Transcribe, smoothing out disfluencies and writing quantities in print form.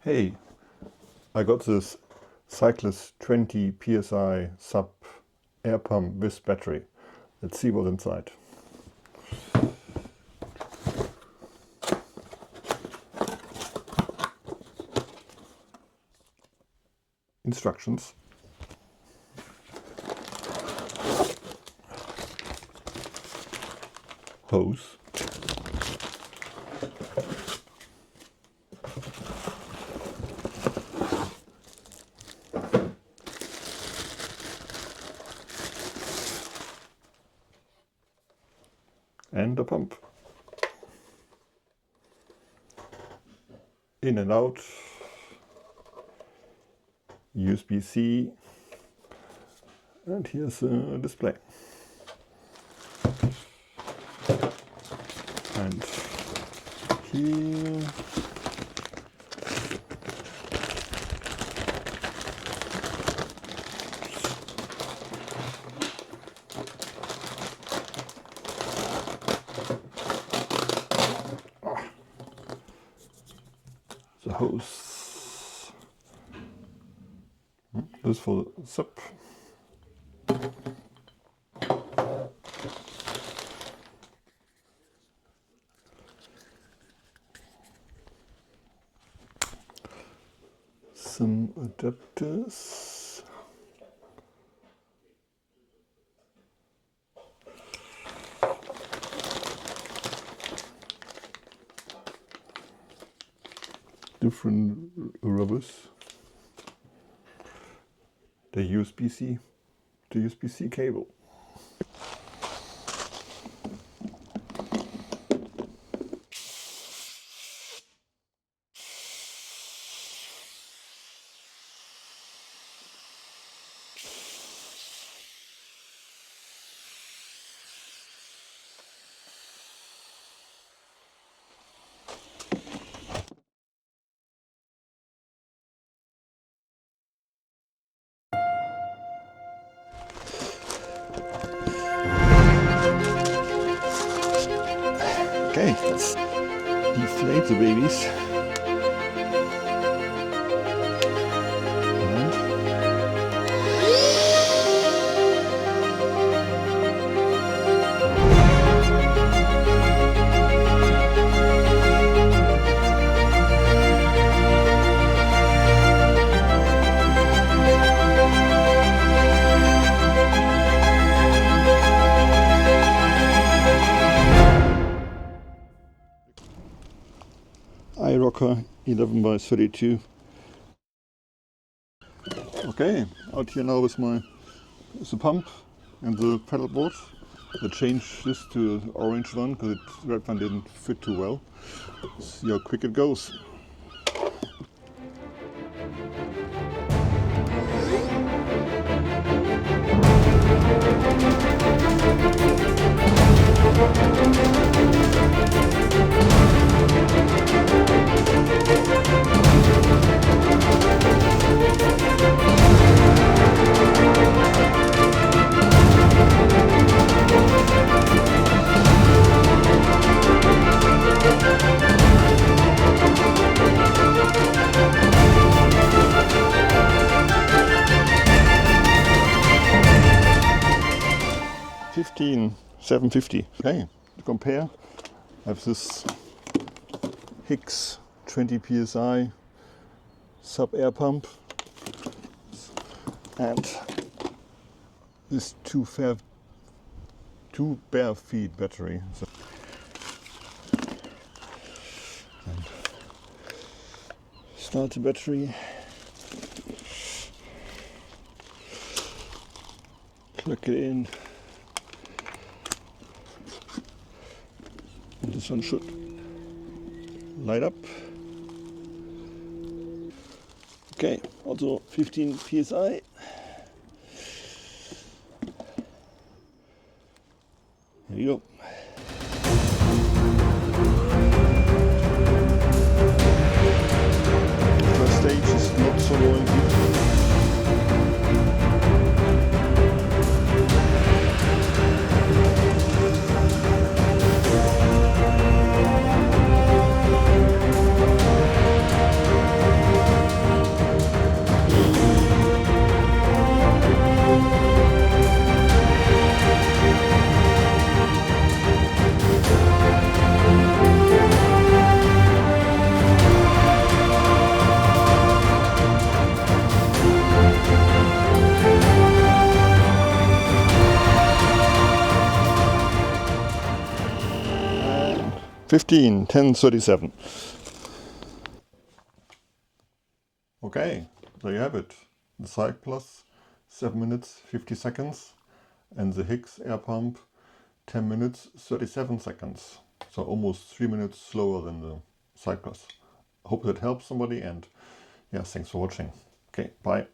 Hey, I got this Cycplus 20 psi SUP air pump with battery. Let's see what's inside. Instructions. Hose. And a pump. In and out. USB-C. And here's a display. And here the hose. This is for the SUP. Some adapters. Different rubbers. The USB-C cable. Okay, let's deflate the babies. iRocker 11x32. Okay, out here now with the pump and the pedal board. I changed this to the orange one because the red one didn't fit too well. See how quick it goes. $750. Okay, to compare, I have this HIKS 20 psi SUP air pump and this two bare feet battery. So, and start the battery, plug it in. This one should light up. Okay, also 15 psi. Here you go. First stage is not so noisy. 15, 10, 37. Okay, there you have it. The Cycplus 7 minutes 50 seconds and the HIKS air pump 10 minutes 37 seconds. So almost 3 minutes slower than the Cycplus. Hope that helps somebody, and yeah, thanks for watching. Okay, bye.